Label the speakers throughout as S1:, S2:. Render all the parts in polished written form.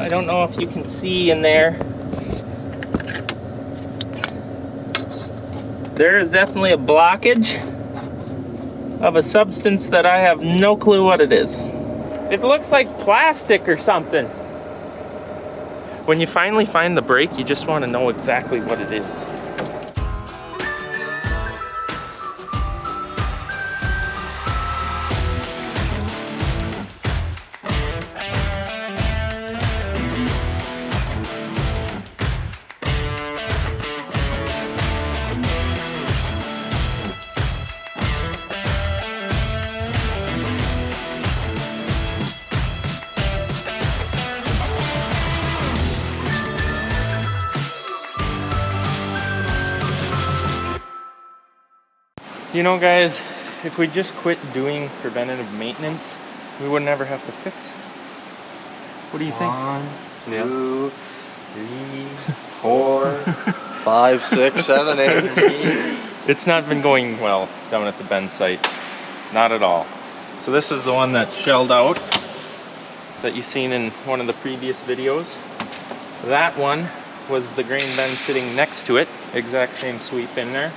S1: I don't know if you can see in there. There is definitely a blockage of a substance that I have no clue what it is. It looks like plastic or something. When you finally find the break, you just want to know exactly what it is. You know, guys, if we just quit doing preventative maintenance, we would never have to fix it. What do you think?
S2: 1, 2, 3, 4, 5, 6, 7, 8.
S1: It's not been going well down at the Bend site. Not at all. So this is the one that's shelled out that you've seen in one of the previous videos. That one was the grain bin sitting next to it. Exact same sweep in there.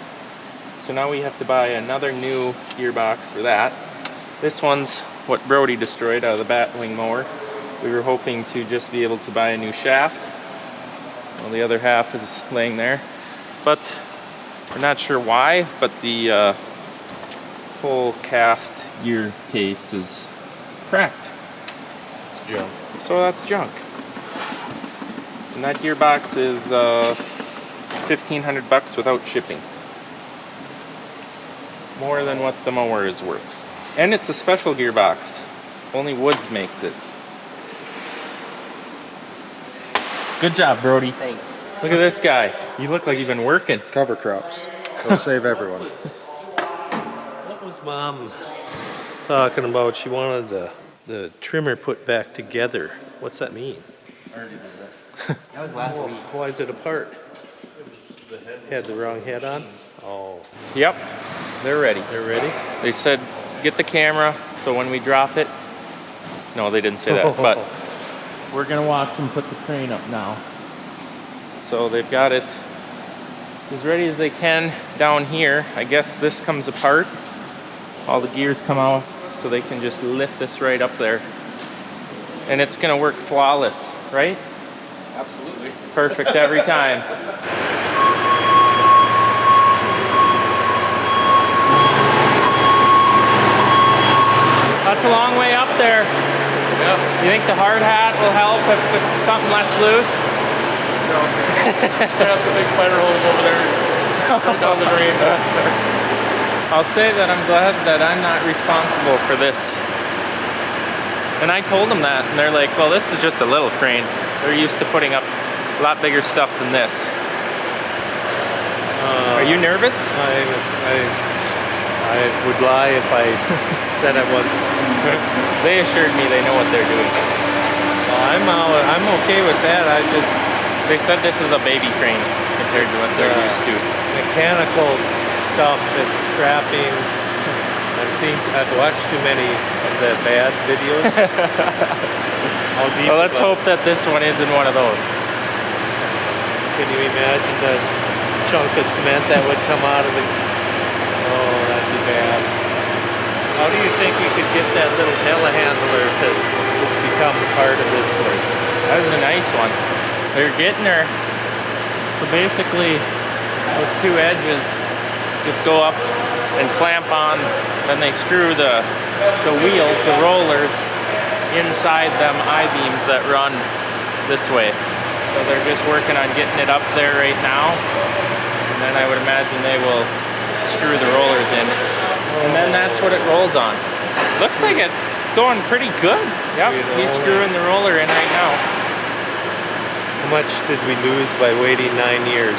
S1: So now we have to buy another new gearbox for that. This one's what Brody destroyed out of the batwing mower. We were hoping to just be able to buy a new shaft. Well, the other half is laying there. But we're not sure why, but the whole cast gear case is cracked.
S2: It's junk.
S1: So that's junk. And that gearbox is $1,500 without shipping. More than what the mower is worth. And it's a special gearbox. Only Woods makes it. Good job, Brody.
S3: Thanks.
S1: Look at this guy. You look like you've been working.
S4: Cover crops. They'll save everyone.
S5: What was Mom talking about? She wanted the trimmer put back together. What's that mean?
S3: That was last week.
S5: Why is it apart? Had the wrong head on? Oh,
S1: Yep, they're ready.
S5: they're ready?
S1: They said, get the camera, so when we drop it. No, they didn't say that, but we're gonna watch them put the crane up now. So they've got it as ready as they can down here. I guess this comes apart. All the gears come out, so they can just lift this right up there. And it's gonna work flawless, right?
S4: Absolutely.
S1: Perfect every time. That's a long way up there.
S2: Yep.
S1: You think the hard hat will help if something lets loose?
S2: No. Just put up the big fighter hose over there. Right down the drain.
S1: I'll say that I'm glad that I'm not responsible for this. And I told them that, and they're like, well, this is just a little crane. They're used to putting up a lot bigger stuff than this. Are you nervous?
S5: I would lie if I said I wasn't.
S1: They assured me they know what they're doing.
S5: Well, I'm okay with that.
S1: They said this is a baby crane compared to what they're used to.
S5: Mechanical stuff and strapping. I've watched too many of the bad videos.
S1: Well, let's hope that this one isn't one of those.
S5: Can you imagine the chunk of cement that would come out of the... Oh, that'd be bad. How do you think we could get that little telehandler to just become part of this place?
S1: That was a nice one. They're getting her. So basically, those two edges just go up and clamp on, then they screw the wheels, the rollers, inside them I-beams that run this way. So they're just working on getting it up there right now, and then I would imagine they will screw the rollers in, and then that's what it rolls on. Looks like it's going pretty good. Yep, he's screwing the roller in right now.
S5: How much did we lose by waiting 9 years?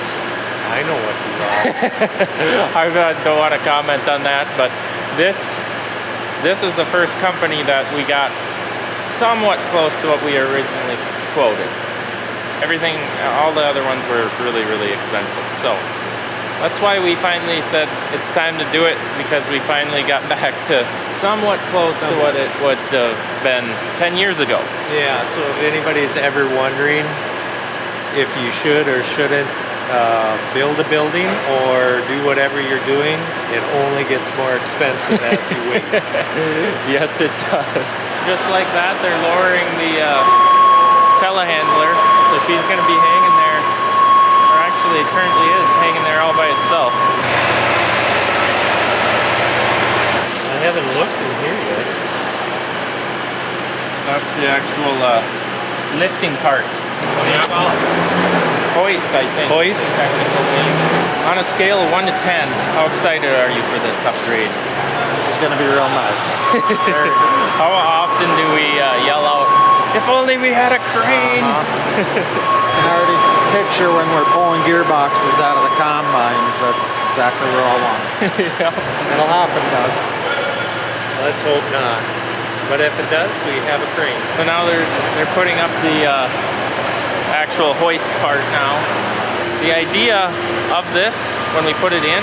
S5: I know what we lost.
S1: I don't want to comment on that, but this is the first company that we got somewhat close to what we originally quoted. Everything, all the other ones were really, really expensive. So that's why we finally said it's time to do it, because we finally got back to somewhat close to what it would have been 10 years ago.
S5: Yeah, so if anybody's ever wondering if you should or shouldn't build a building or do whatever you're doing, it only gets more expensive as you wait.
S1: Yes, it does. Just like that, they're lowering the telehandler, so she's going to be hanging there, or actually it currently is hanging there all by itself.
S5: I haven't looked in here yet.
S1: That's the actual lifting part.
S5: What do you call it?
S1: Hoist, I think.
S5: Hoist?
S1: Technical name. On a scale of 1 to 10, how excited are you for this upgrade?
S3: This is gonna be real nice. Very nice.
S1: How often do we yell out, if only we had a crane?
S3: I can already picture when we're pulling gearboxes out of the combines. That's exactly where I want it.
S1: Yeah.
S3: It'll happen, Doug.
S5: Let's hope not. But if it does, we have a crane.
S1: So now they're putting up the actual hoist part now. The idea of this, when we put it in,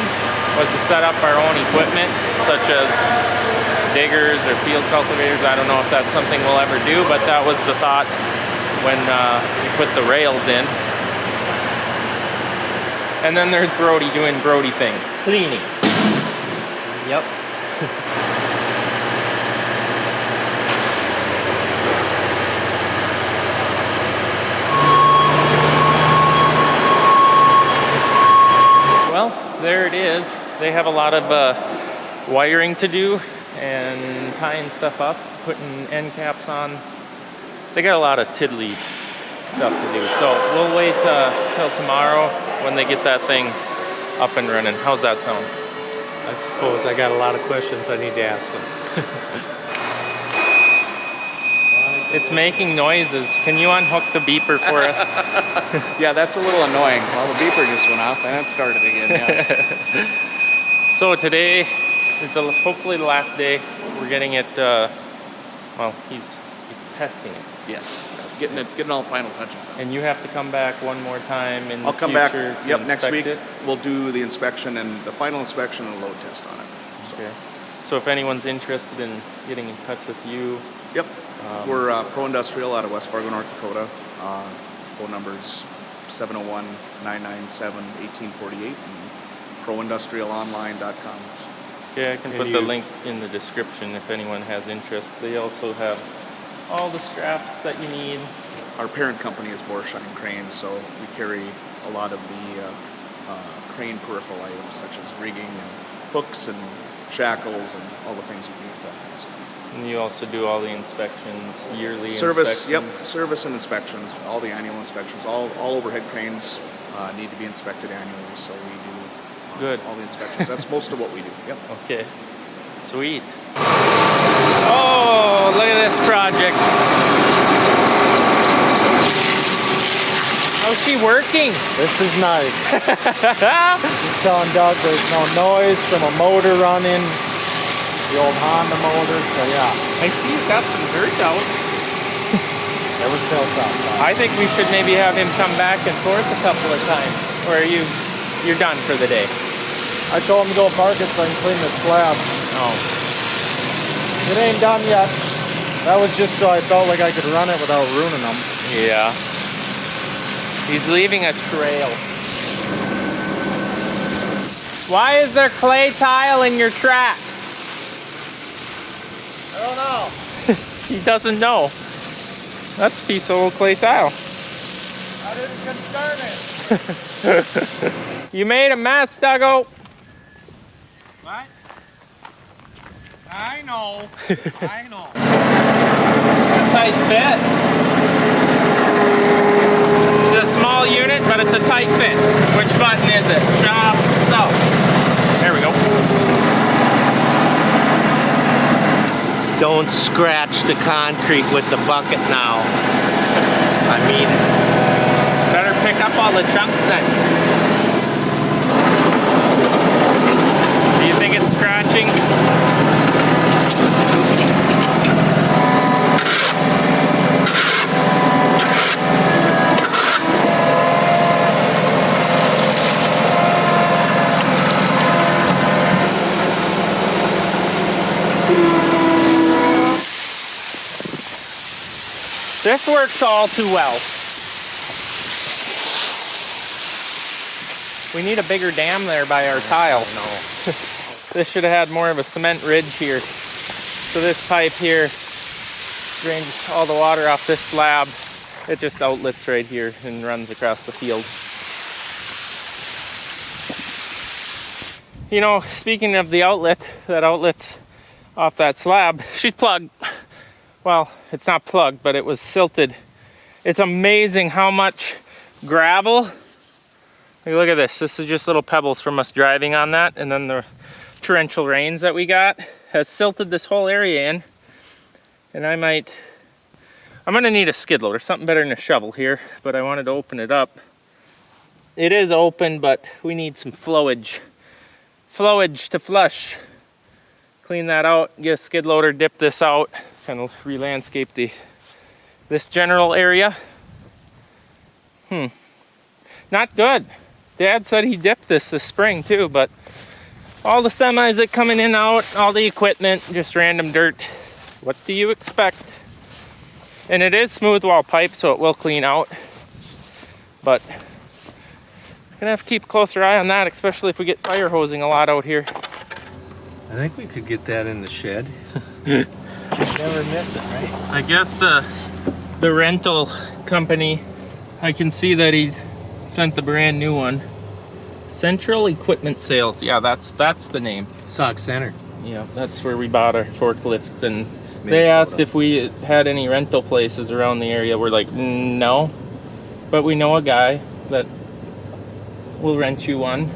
S1: was to set up our own equipment, such as diggers or field cultivators. I don't know if that's something we'll ever do, but that was the thought when we put the rails in. And then there's Brody doing Brody things, cleaning.
S3: Yep.
S1: Well, there it is. They have a lot of wiring to do and tying stuff up, putting end caps on. They got a lot of tiddly stuff to do. So we'll wait till tomorrow when they get that thing up and running. How's that sound?
S5: I suppose I got a lot of questions I need to ask them.
S1: It's making noises. Can you unhook the beeper for us?
S4: Yeah, that's a little annoying. Well, the beeper just went off and it started again, yeah.
S1: So today is hopefully the last day. We're getting it, well, he's testing it.
S4: Yes, getting all the final touches on.
S1: And you have to come back one more time in
S4: I'll
S1: the
S4: come back,
S1: future to
S4: yep, next
S1: inspect
S4: week.
S1: it?
S4: We'll do the inspection and the final inspection and load test on it. So,
S1: Okay. So if anyone's interested in getting in touch with you,
S4: yep, we're Pro Industrial out of West Fargo, North Dakota. Phone number's 701-997-1848 and proindustrialonline.com.
S1: okay, I can put the link in the description if anyone has interest. They also have all the straps that you need.
S4: Our parent company is Borshine Cranes, so we carry a lot of the crane peripheral items such as rigging and hooks and shackles and all the things you need for that kind of stuff.
S1: And you also do all the inspections, yearly
S4: Service,
S1: inspections?
S4: yep, service and inspections, all the annual inspections, all overhead cranes need to be inspected annually, so we do
S1: Good.
S4: all the inspections. That's most of what we do, yep.
S1: Okay, sweet. Oh, look at this project. How's she working?
S3: This is nice. Just telling Doug there's no noise from a motor running. The old Honda motor, so yeah.
S1: I see you've got some dirt out.
S3: It was built up.
S1: I think we should maybe have him come back and forth a couple of times. Or are you're done for the day?
S3: I told him to go park it so I can clean the slab.
S1: Oh.
S3: It ain't done yet. That was just so I felt like I could run it without ruining them.
S1: Yeah. He's leaving a trail. Why is there clay tile in your tracks?
S3: I don't know.
S1: He doesn't know. That's a piece of old clay tile.
S3: I didn't concern it.
S1: You made a mess, Duggo.
S5: What? I know. I know.
S1: A tight fit. It's a small unit, but it's a tight fit. Which button is it? Shop, so. There we go.
S5: Don't scratch the concrete with the bucket now.
S1: I mean, better pick up all the chunks then. Do you think it's scratching? this works all too well. We need a bigger dam there by our tile.
S5: No.
S1: This should have had more of a cement ridge here. So this pipe here drains all the water off this slab. It just outlets right here and runs across the field. You know, speaking of the outlet, that outlet's off that slab, she's plugged. Well, it's not plugged, but it was silted. It's amazing how much gravel. Like, look at this. This is just little pebbles from us driving on that, and then the torrential rains that we got has silted this whole area in. And I'm gonna need a skid loader, something better than a shovel here, but I wanted to open it up. It is open, but we need some flowage to flush. Clean that out, get a skid loader, dip this out, kind of re-landscape this general area. Not good. Dad said he dipped this spring too, but all the semis that coming in and out, all the equipment, just random dirt. What do you expect? And it is smooth wall pipe, so it will clean out. But gonna have to keep a closer eye on that, especially if we get fire hosing a lot out here.
S5: I think we could get that in the shed. You'd never miss it, right?
S1: I guess the rental company, I can see that he sent the brand new one. Central Equipment Sales. Yeah, that's the name.
S5: Sauk Center.
S1: Yeah, that's where we bought our forklift, and they
S5: Minnesota.
S1: asked if we had any rental places around the area. We're like, no, but we know a guy that will rent you one.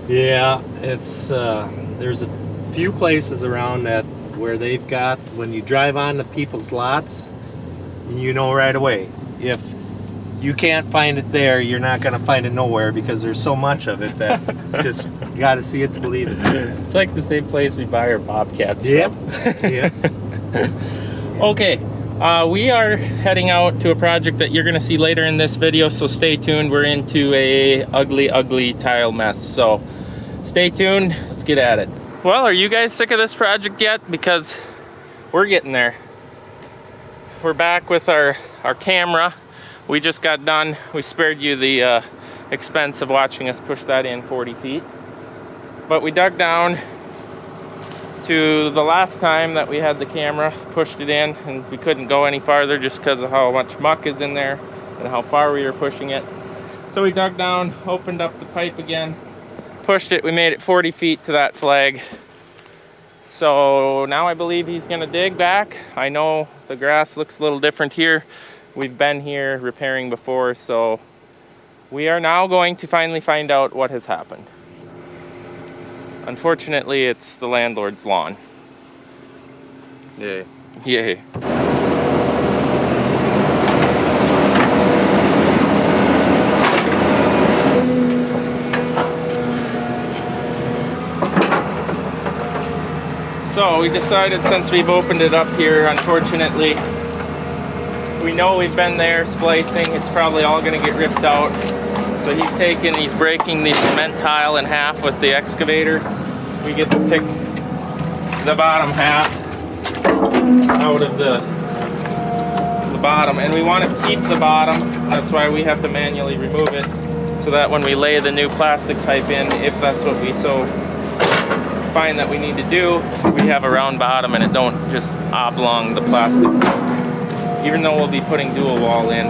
S5: Yeah, it's there's a few places around that where they've got, when you drive on the people's lots, you know right away. If you can't find it there, you're not gonna find it nowhere, because there's so much of it that it's just, you gotta see it to believe it.
S1: It's like the same place we buy our Bobcats
S5: Yep.
S1: from.
S5: Yep.
S1: Okay, we are heading out to a project that you're gonna see later in this video, so stay tuned. We're into a ugly tile mess, so stay tuned. Let's get at it. Well, are you guys sick of this project yet? Because we're getting there. We're back with our camera. We just got done. We spared you the expense of watching us push that in 40 feet. But we dug down to the last time that we had the camera, pushed it in, and we couldn't go any farther just because of how much muck is in there and how far we were pushing it. So we dug down, opened up the pipe again, pushed it, we made it 40 feet to that flag. So now I believe he's gonna dig back. I know the grass looks a little different here. We've been here repairing before, so we are now going to finally find out what has happened. Unfortunately, it's the landlord's lawn. Yay. Yay. So we decided, since we've opened it up here, unfortunately, we know we've been there splicing, it's probably all gonna get ripped out. So he's breaking the cement tile in half with the excavator. We get to pick the bottom half out of the bottom, and we want to keep the bottom. That's why we have to manually remove it, so that when we lay the new plastic pipe in, if that's what we so find that we need to do, we have a round bottom and it don't just oblong the plastic pipe, even though we'll be putting dual wall in.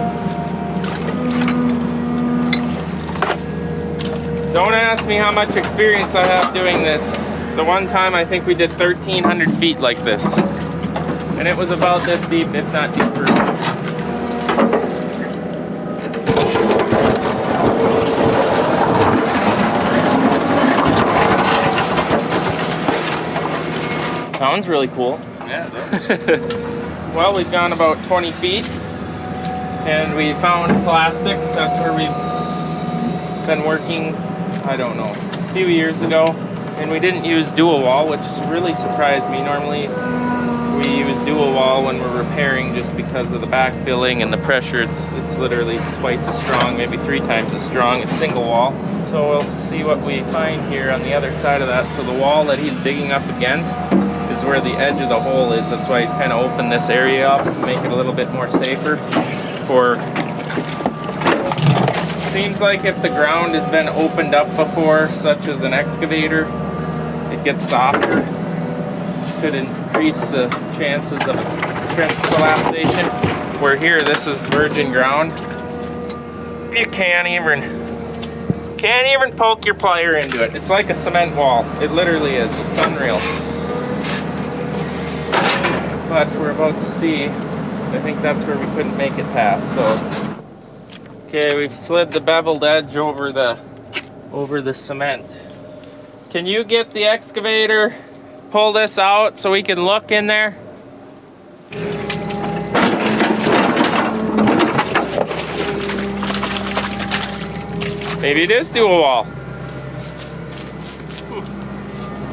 S1: Don't ask me how much experience I have doing this. The one time I think we did 1,300 feet like this, and it was about this deep, if not deeper. Sounds really cool.
S4: Yeah, it does.
S1: Well, we've gone about 20 feet and we found plastic. That's where we've been working, I don't know, a few years ago. And we didn't use dual wall, which really surprised me. Normally we use dual wall when we're repairing just because of the backfilling and the pressure. It's literally twice as strong, maybe 3 times as strong as single wall. So we'll see what we find here on the other side of that. So the wall that he's digging up against is where the edge of the hole is. That's why he's kind of opened this area up to make it a little bit more safer. Seems like if the ground has been opened up before, such as an excavator, it gets softer. Could increase the chances of a trench collapsation. Where here, this is virgin ground. You can't even poke your plier into it. It's like a cement wall. It literally is. It's unreal. But we're about to see. I think that's where we couldn't make it past. So, okay, we've slid the beveled edge over the cement. Can you get the excavator, pull this out so we can look in there? Maybe it is through a wall.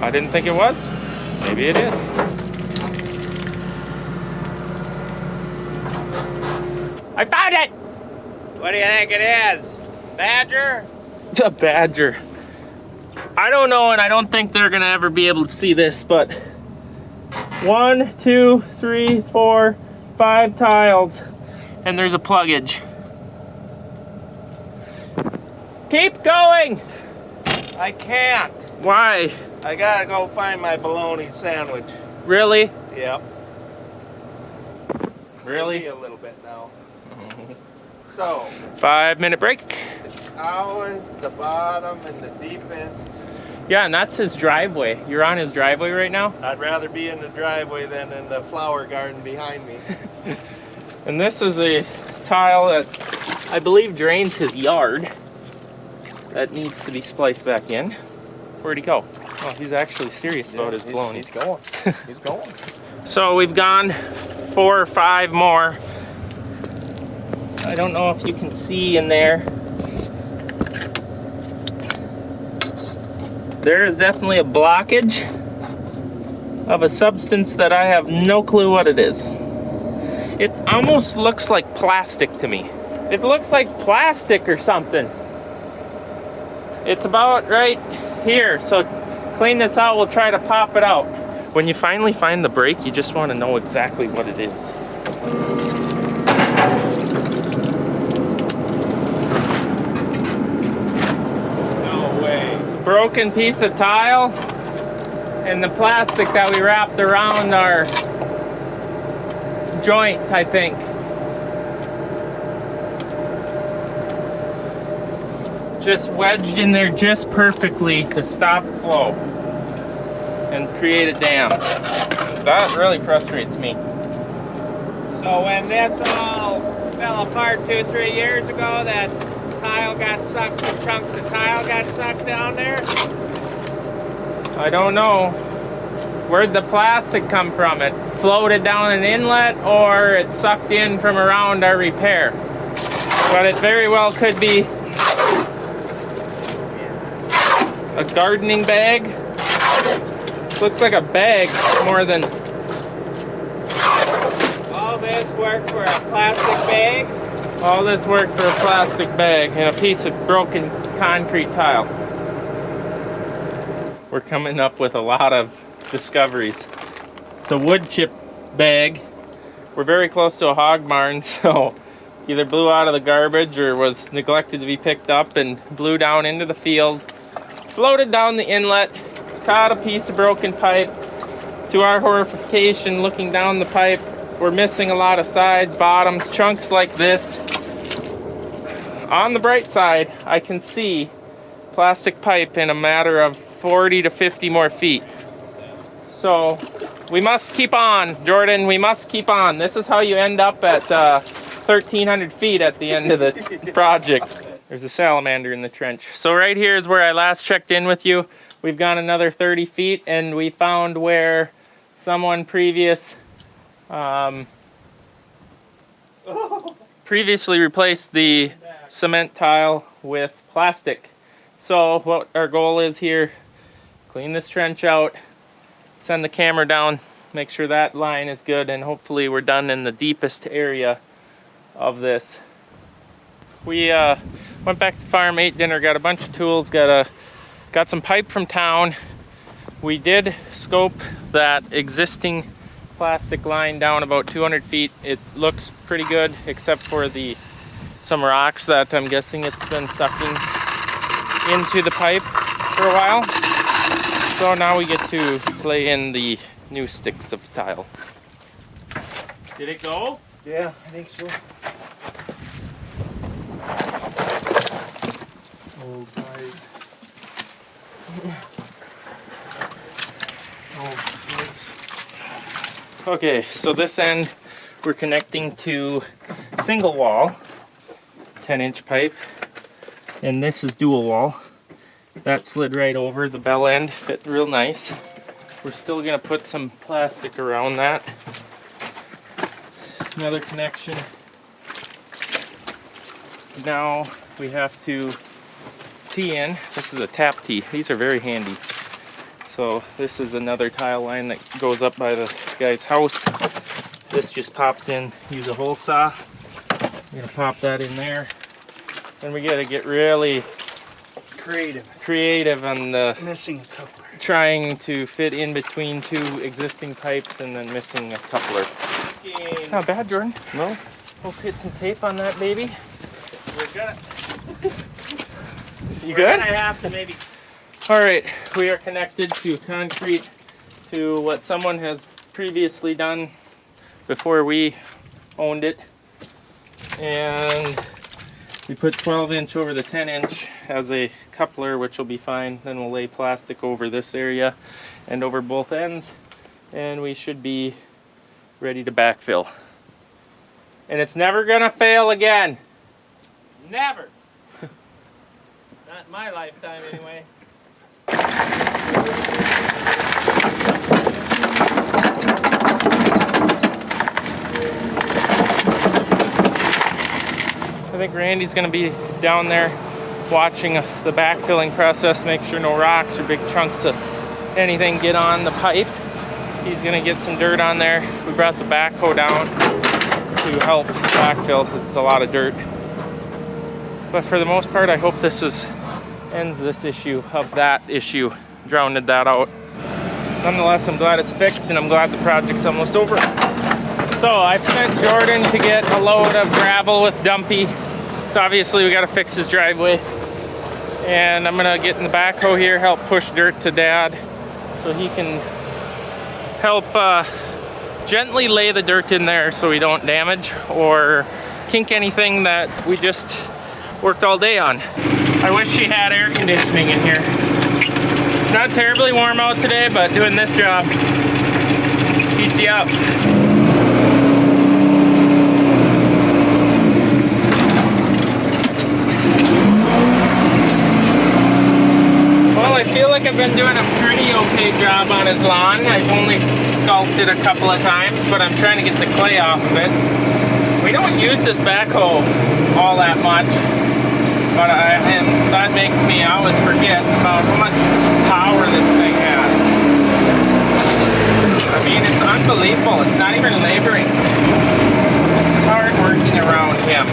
S1: I didn't think it was. Maybe it is. I found it!
S5: What do you think it is? Badger?
S1: A badger. I don't know, and I don't think they're gonna ever be able to see this, but 1, 2, 3, 4, 5 tiles, and there's a pluggage. Keep going!
S5: I can't.
S1: Why?
S5: I gotta go find my bologna sandwich.
S1: Really?
S5: Yep.
S1: Really?
S5: Maybe a little bit now. So,
S1: 5-minute break.
S5: it's always the bottom and the deepest.
S1: Yeah, and that's his driveway. You're on his driveway right now?
S5: I'd rather be in the driveway than in the flower garden behind me.
S1: And this is a tile that I believe drains his yard. That needs to be spliced back in. Where'd he go? Oh, he's actually serious about his baloney.
S4: He's going. He's going.
S1: So we've gone 4 or 5 more. I don't know if you can see in there. There is definitely a blockage of a substance that I have no clue what it is. It almost looks like plastic to me. It looks like plastic or something. It's about right here, so clean this out, we'll try to pop it out. When you finally find the break, you just want to know exactly what it is.
S5: No way.
S1: It's a broken piece of tile and the plastic that we wrapped around our joint, I think. Just wedged in there just perfectly to stop flow and create a dam. That really frustrates me.
S5: So when this all fell apart 2-3 years ago, that tile got sucked, the chunks of tile got sucked down there?
S1: I don't know. Where'd the plastic come from? It floated down an inlet or it sucked in from around our repair. But it very well could be a gardening bag. Looks like a bag more than...
S5: All this work for a plastic bag?
S1: All this work for a plastic bag and a piece of broken concrete tile. We're coming up with a lot of discoveries. It's a wood chip bag. We're very close to a hog barn, so either blew out of the garbage or was neglected to be picked up and blew down into the field. Floated down the inlet, caught a piece of broken pipe. To our horrification, looking down the pipe, we're missing a lot of sides, bottoms, chunks like this. On the bright side, I can see plastic pipe in a matter of 40 to 50 more feet. So we must keep on, Jordan, we must keep on. This is how you end up at 1,300 feet at the end of the project. There's a salamander in the trench. So right here is where I last checked in with you. We've gone another 30 feet and we found where someone previously replaced the cement tile with plastic. So what our goal is here, clean this trench out, send the camera down, make sure that line is good, and hopefully we're done in the deepest area of this. We went back to the farm, ate dinner, got a bunch of tools, got some pipe from town, We did scope that existing plastic line down about 200 feet. It looks pretty good, except for some rocks that I'm guessing it's been sucking into the pipe for a while. So now we get to lay in the new sticks of tile. Did it go?
S3: Yeah, I think so. Oh, guys. Oh,
S1: Okay, so this end we're connecting to single wall, 10-inch pipe, and this is dual wall. That slid right over the bell end, fit real nice. We're still gonna put some plastic around that. Another connection. Now we have to tee in. This is a tap tee. These are very handy. So this is another tile line that goes up by the guy's house. This just pops in, use a hole saw. I'm gonna pop that in there. Then we gotta get really creative on the
S3: missing a coupler.
S1: trying to fit in between two existing pipes and then missing a coupler. Not bad, Jordan.
S4: No?
S1: We'll hit some tape on that baby.
S3: We're gonna,
S1: You
S3: we're
S1: good?
S3: gonna have to maybe.
S1: All right, we are connected to concrete to what someone has previously done before we owned it. And we put 12-inch over the 10-inch as a coupler, which will be fine. Then we'll lay plastic over this area and over both ends, and we should be ready to backfill. And it's never gonna fail again.
S5: Never. Not in my lifetime, anyway.
S1: I think Randy's gonna be down there watching the backfilling process, make sure no rocks or big chunks of anything get on the pipe. He's gonna get some dirt on there. We brought the backhoe down to help backfill because it's a lot of dirt. But for the most part, I hope this ends this issue of that issue, drowned that out. Nonetheless, I'm glad it's fixed and I'm glad the project's almost over. So I've sent Jordan to get a load of gravel with Dumpy. So obviously we gotta fix his driveway. And I'm gonna get in the backhoe here, help push dirt to Dad so he can help gently lay the dirt in there so we don't damage or kink anything that we just worked all day on. I wish she had air conditioning in here. It's not terribly warm out today, but doing this job heats you up. Well, I feel like I've been doing a pretty okay job on his lawn. I've only sculpted a couple of times, but I'm trying to get the clay off of it. We don't use this backhoe all that much, but that makes me always forget about how much power this thing has. I mean, it's unbelievable. It's not even laboring. This is hard working around him.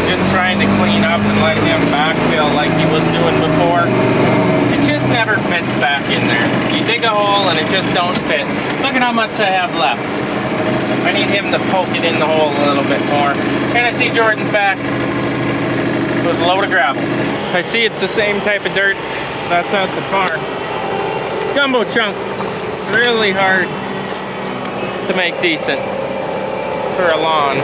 S1: Just trying to clean up and let him backfill like he was doing before. It just never fits back in there. You dig a hole and it just don't fit. Look at how much I have left. I need him to poke it in the hole a little bit more. And I see Jordan's back with a load of gravel. I see it's the same type of dirt that's at the farm. Gumbo chunks. Really hard to make decent for a lawn.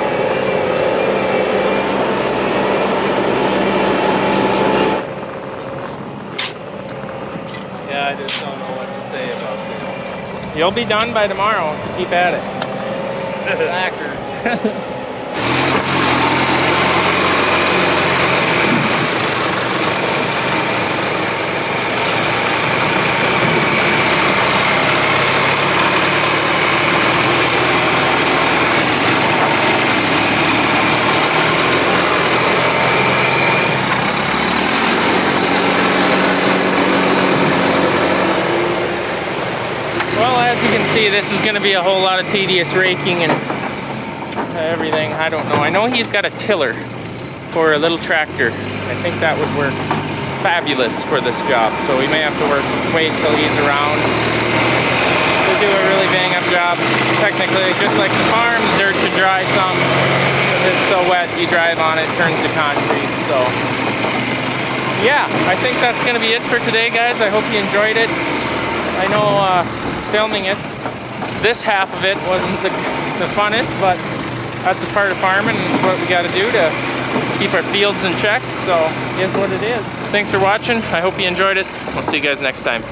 S5: Yeah, I just don't know what to say about this.
S1: You'll be done by tomorrow if you keep at it.
S5: Backer.
S1: Well, as you can see, this is going to be a whole lot of tedious raking and everything. I don't know. I know he's got a tiller for a little tractor. I think that would work. fabulous for this job. So we may have to wait until he's around to do a really bang up job. Technically, just like the farm, the dirt should dry some. If it's so wet, you drive on it, turns to concrete. So yeah, I think that's gonna be it for today, guys. I hope you enjoyed it. I know filming it, this half of it wasn't the funnest, but that's a part of farming, and it's what we gotta do to keep our fields in check. So it is what it is. Thanks for watching. I hope you enjoyed it. We'll see you guys next time.